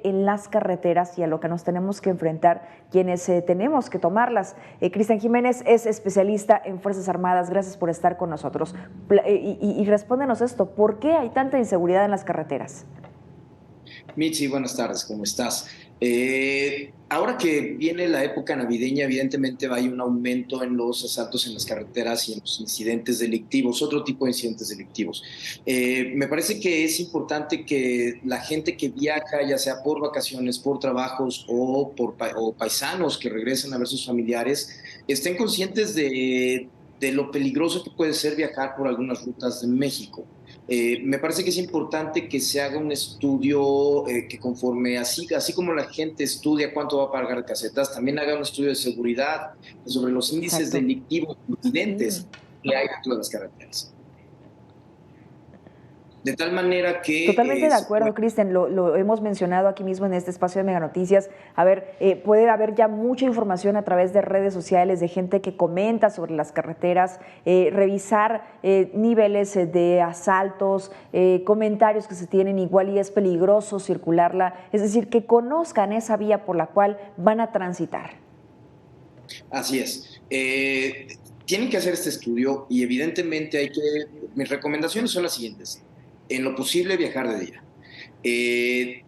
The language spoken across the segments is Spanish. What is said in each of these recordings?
sucede en las carreteras y a lo que nos tenemos que enfrentar quienes tenemos que tomarlas. Cristian Jiménez es especialista en Fuerzas Armadas. Gracias por estar con nosotros. Y respóndenos esto, ¿por qué hay tanta inseguridad en las carreteras? Mitzi, buenas tardes, ¿cómo estás? Ahora que viene la época navideña, evidentemente hay un aumento en los asaltos en las carreteras y en los incidentes delictivos, otro tipo de incidentes delictivos. Me parece que es importante que la gente que viaja, ya sea por vacaciones, por trabajos o paisanos que regresan a ver sus familiares, estén conscientes de lo peligroso que puede ser viajar por algunas rutas de México. Me parece que es importante que se haga un estudio que conforme así como la gente estudia cuánto va a pagar casetas, también haga un estudio de seguridad sobre los índices Exacto. delictivos, Sí. incidentes que hay dentro de las carreteras. De tal manera Totalmente que de se puede. acuerdo, Cristian, lo hemos mencionado aquí mismo en este espacio de Mega Noticias. A ver, puede haber ya mucha información a través de redes sociales, de gente que comenta sobre las carreteras, revisar niveles de asaltos, comentarios que se tienen igual y es peligroso circularla, es decir, que conozcan esa vía por la cual van a transitar. Así es. Tienen que hacer este estudio y evidentemente mis recomendaciones son las siguientes. En lo posible viajar de día.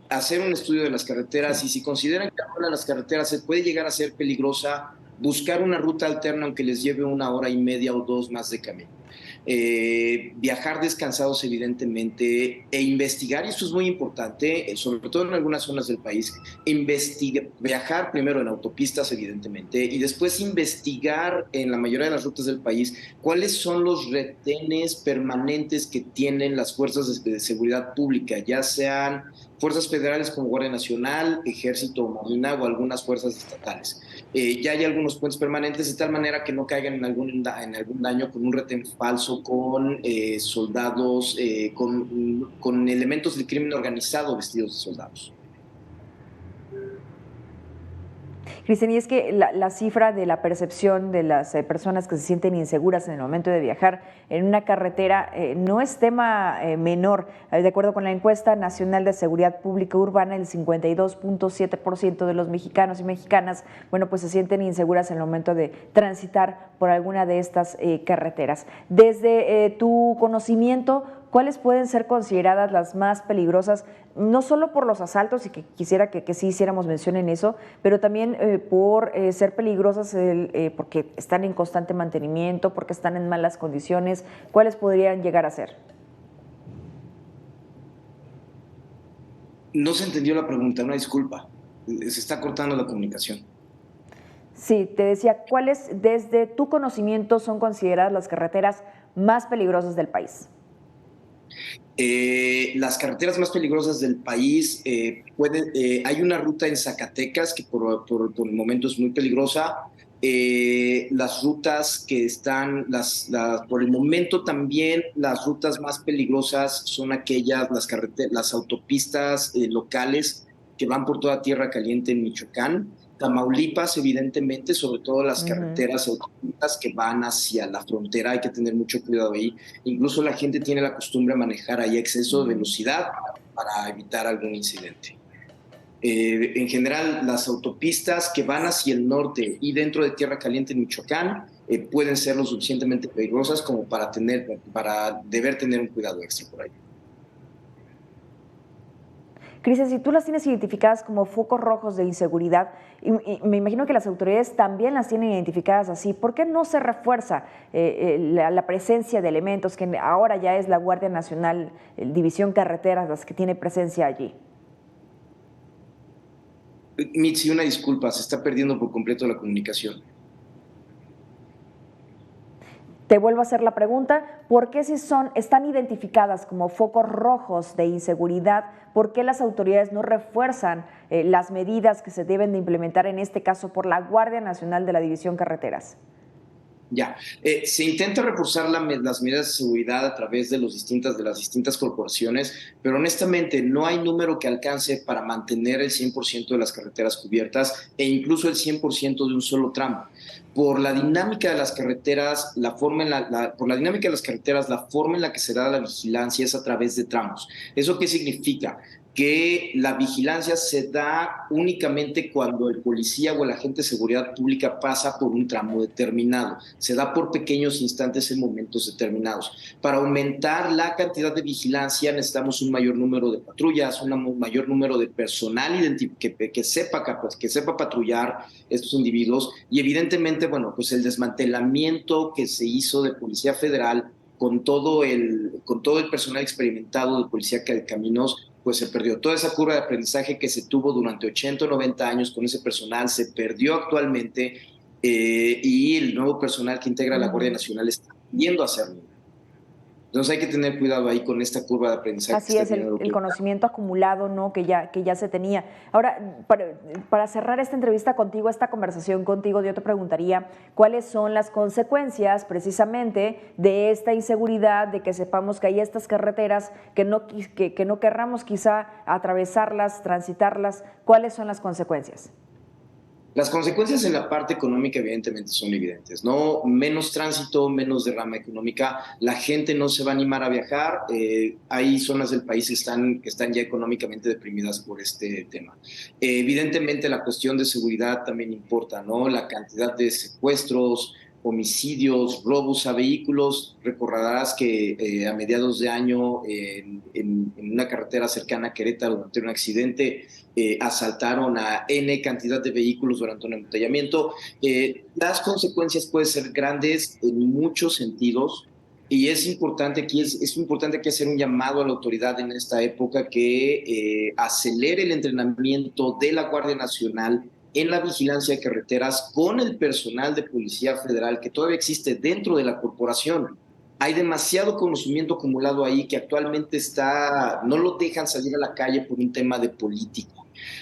Hacer un estudio de las carreteras Sí. y si consideran que ahora las carreteras se puede llegar a ser peligrosa, buscar una ruta alterna aunque les lleve 1 hora y media o 2 más de camino. Viajar descansados evidentemente e investigar, y esto es muy importante, sobre todo en algunas zonas del país, viajar primero en autopistas evidentemente y después investigar en la mayoría de las rutas del país cuáles son los retenes permanentes que tienen las fuerzas de seguridad pública, ya sean fuerzas federales como Guardia Nacional, Ejército o Marina o algunas fuerzas estatales. Ya hay algunos puentes permanentes de tal manera que no caigan en algún daño con un retén falso, con soldados, con elementos del crimen organizado vestidos de soldados. Cristian, y es que la cifra de la percepción de las personas que se sienten inseguras en el momento de viajar en una carretera no es tema menor. De acuerdo con la encuesta nacional de seguridad pública urbana, el 52.7% de los mexicanos y mexicanas, bueno, pues se sienten inseguras en el momento de transitar por alguna de estas carreteras. Desde tu conocimiento, ¿cuáles pueden ser consideradas las más peligrosas, no solo por los asaltos, y que quisiera que sí hiciéramos mención en eso, pero también por ser peligrosas porque están en constante mantenimiento, porque están en malas condiciones? ¿Cuáles podrían llegar a ser? No se entendió la pregunta, una disculpa. Se está cortando la comunicación. Sí, te decía, ¿cuáles desde tu conocimiento son consideradas las carreteras más peligrosas del país? Las carreteras más peligrosas del país, hay una ruta en Zacatecas que por el momento es muy peligrosa. Las rutas que están, por el momento también las rutas más peligrosas son las autopistas locales que van por toda Tierra Caliente en Michoacán. Tamaulipas, evidentemente, sobre todo las Ujú. carreteras autopistas que van hacia la frontera, hay que tener mucho cuidado ahí. Incluso la gente tiene la costumbre de manejar ahí a exceso de velocidad para evitar algún incidente. En general, las autopistas que van hacia el norte y dentro de Tierra Caliente en Michoacán pueden ser lo suficientemente peligrosas como para deber tener un cuidado extra por ahí. Cristian, si tú las tienes identificadas como focos rojos de inseguridad, y me imagino que las autoridades también las tienen identificadas así, ¿por qué no se refuerza la presencia de elementos que ahora ya es la Guardia Nacional, División Carreteras, las que tiene presencia allí? Mitzi, una disculpa, se está perdiendo por completo la comunicación. Te vuelvo a hacer la pregunta, ¿por qué si están identificadas como focos rojos de inseguridad, por qué las autoridades no refuerzan las medidas que se deben de implementar, en este caso por la Guardia Nacional de la División Carreteras? Ya, se intenta reforzar las medidas de seguridad a través de las distintas corporaciones, pero honestamente no hay número que alcance para mantener el 100% de las carreteras cubiertas e incluso el 100% de un solo tramo. por la dinámica de las carreteras, por la dinámica de las carreteras, la forma en la que se da la vigilancia es a través de tramos. ¿Eso qué significa? Que la vigilancia se da únicamente cuando el policía o el agente de seguridad pública pasa por un tramo determinado. Se da por pequeños instantes en momentos determinados. Para aumentar la cantidad de vigilancia necesitamos un mayor número de patrullas, un mayor número de personal que sepa patrullar estos individuos y evidentemente, bueno, pues el desmantelamiento que se hizo de Policía Federal con todo el personal experimentado de Policía de Caminos, pues se perdió. Toda esa curva de aprendizaje que se tuvo durante 80 o 90 años con ese personal se perdió actualmente y el nuevo personal que integra la Guardia Nacional está yendo a hacerlo. Entonces hay que tener cuidado ahí con esta curva de aprendizaje. Así es, el conocimiento acumulado, ¿no? que ya se tenía. Ahora, para cerrar esta entrevista contigo, esta conversación contigo, yo te preguntaría cuáles son las consecuencias precisamente de esta inseguridad, de que sepamos que hay estas carreteras que no querramos quizá atravesarlas, transitarlas. ¿Cuáles son las consecuencias? Las consecuencias en la parte económica evidentemente son evidentes, ¿no? Menos tránsito, menos derrama económica, la gente no se va a animar a viajar, hay zonas del país que están ya económicamente deprimidas por este tema. Evidentemente la cuestión de seguridad también importa, ¿no? La cantidad de secuestros, homicidios, robos a vehículos. Recordarás que a mediados de año en una carretera cercana a Querétaro durante un accidente asaltaron a N cantidad de vehículos durante un embotellamiento. Las consecuencias pueden ser grandes en muchos sentidos y es importante aquí hacer un llamado a la autoridad en esta época que acelere el entrenamiento de la Guardia Nacional en la vigilancia de carreteras con el personal de Policía Federal que todavía existe dentro de la corporación. Hay demasiado conocimiento acumulado ahí que actualmente no lo dejan salir a la calle por un tema de política.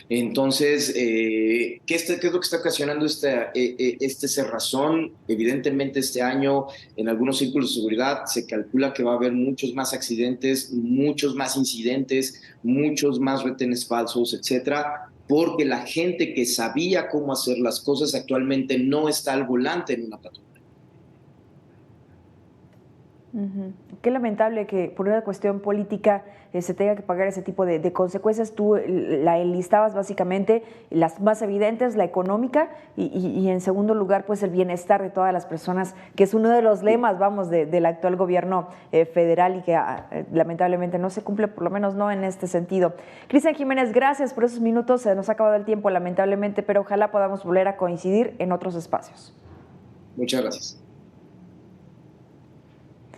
Entonces, ¿qué es lo que está ocasionando este cerrazón? Evidentemente este año en algunos círculos de seguridad se calcula que va a haber muchos más accidentes, muchos más incidentes, muchos más retenes falsos, etcétera, porque la gente que sabía cómo hacer las cosas actualmente no está al volante en una patrulla. Qué lamentable que por una cuestión política se tenga que pagar ese tipo de consecuencias. Tú la enlistabas básicamente, las más evidentes, la económica y en segundo lugar, pues el bienestar de todas las personas, que es uno de los lemas, vamos, del actual gobierno federal y que lamentablemente no se cumple, por lo menos no en este sentido. Cristian Jiménez, gracias por esos minutos. Se nos ha acabado el tiempo, lamentablemente, pero ojalá podamos volver a coincidir en otros espacios. Muchas gracias.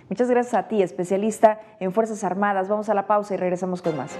Muchas gracias a ti, especialista en Fuerzas Armadas. Vamos a la pausa y regresamos con más.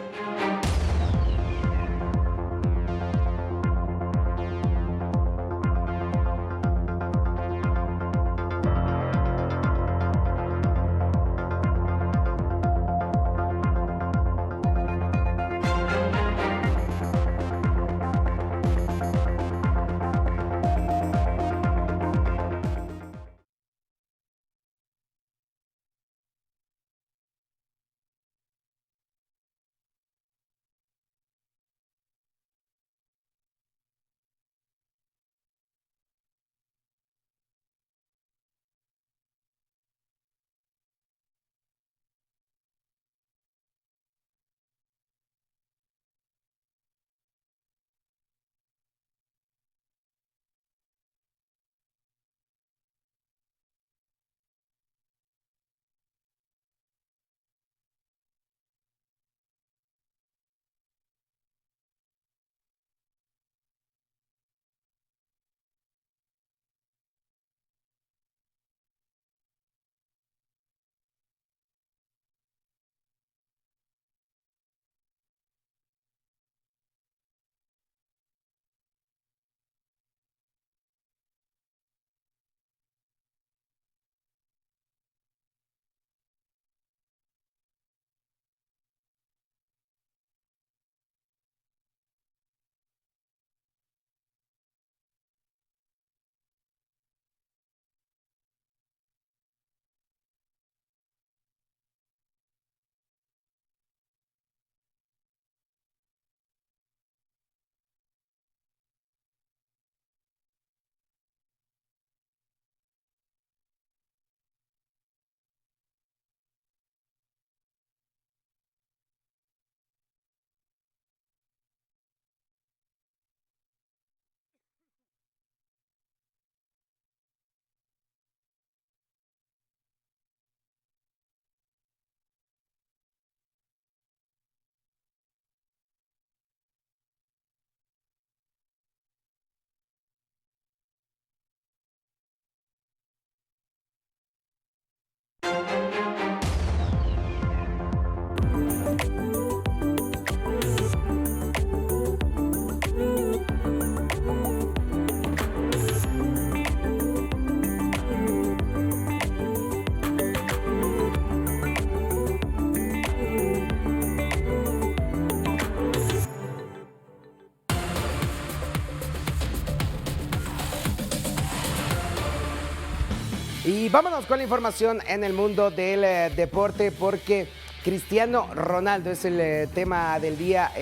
Y vámonos con la información en el mundo del deporte, porque Cristiano Ronaldo es el tema del día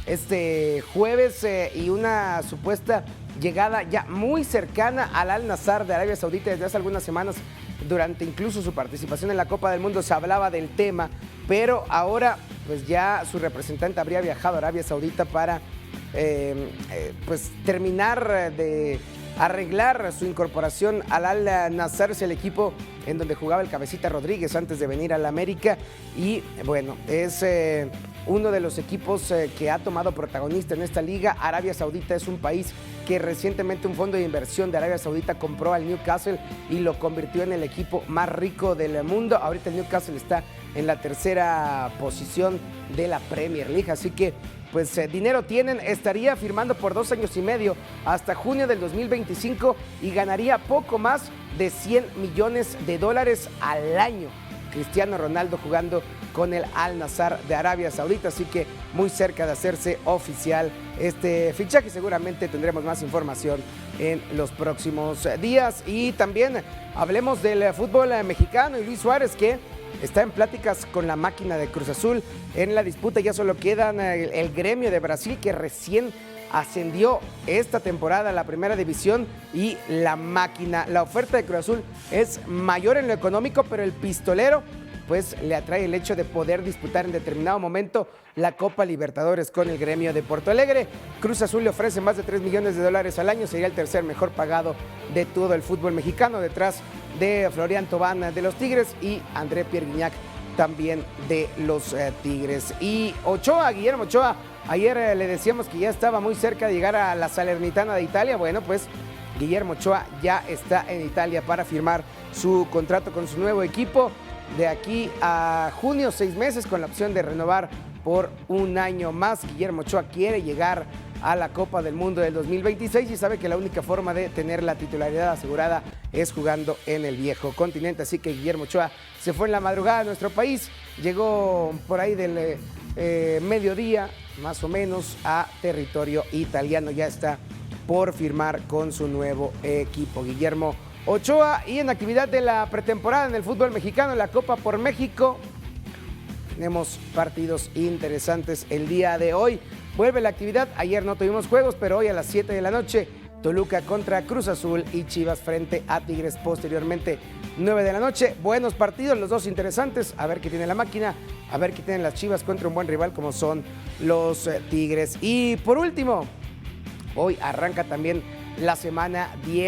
este jueves, y una supuesta llegada ya muy cercana al Al-Nassr de Arabia Saudita desde hace algunas semanas. Durante incluso su participación en la Copa del Mundo se hablaba del tema, pero ahora pues ya su representante habría viajado a Arabia Saudita para pues terminar de arreglar su incorporación al Al-Nassr, es el equipo en donde jugaba el Cabecita Rodríguez antes de venir al América. Y bueno, es uno de los equipos que ha tomado protagonista en esta liga. Arabia Saudita es un país que recientemente un fondo de inversión de Arabia Saudita compró al Newcastle y lo convirtió en el equipo más rico del mundo. Ahorita el Newcastle está en la tercera posición de la Premier League, así que pues dinero tienen. Estaría firmando por 2 años y medio hasta junio del 2025 y ganaría poco más de $100 millones al año. Cristiano Ronaldo jugando con el Al-Nassr de Arabia Saudita, así que muy cerca de hacerse oficial este fichaje. Seguramente tendremos más información en los próximos días. Y también hablemos del fútbol mexicano y Luis Suárez, que está en pláticas con la máquina de Cruz Azul. En la disputa ya solo quedan el Gremio de Brasil, que recién ascendió esta temporada a la primera división, y la máquina. La oferta de Cruz Azul es mayor en lo económico, pero el pistolero pues le atrae el hecho de poder disputar en determinado momento la Copa Libertadores con el Gremio de Porto Alegre. Cruz Azul le ofrece más de $3 millones al año, sería el tercer mejor pagado de todo el fútbol mexicano, detrás de Florian Thauvin de los Tigres y André Pierre Gignac también de los Tigres. Y Ochoa, Guillermo Ochoa, ayer le decíamos que ya estaba muy cerca de llegar a la Salernitana de Italia. Bueno, pues Guillermo Ochoa ya está en Italia para firmar su contrato con su nuevo equipo de aquí a junio, 6 meses, con la opción de renovar por 1 año más. Guillermo Ochoa quiere llegar a la Copa del Mundo del 2026 y sabe que la única forma de tener la titularidad asegurada es jugando en el viejo continente. Así que Guillermo Ochoa se fue en la madrugada a nuestro país, llegó por ahí del mediodía más o menos a territorio italiano. Ya está por firmar con su nuevo equipo, Guillermo Ochoa. Y en actividad de la pretemporada en el fútbol mexicano, en la Copa por México, tenemos partidos interesantes el día de hoy. Vuelve la actividad, ayer no tuvimos juegos, pero hoy a las 7 de la noche, Toluca contra Cruz Azul y Chivas frente a Tigres posteriormente, 9 de la noche. Buenos partidos, los dos interesantes, a ver qué tiene la máquina, a ver qué tienen las Chivas contra un buen rival como son los Tigres. Y por último, hoy arranca también la semana 10.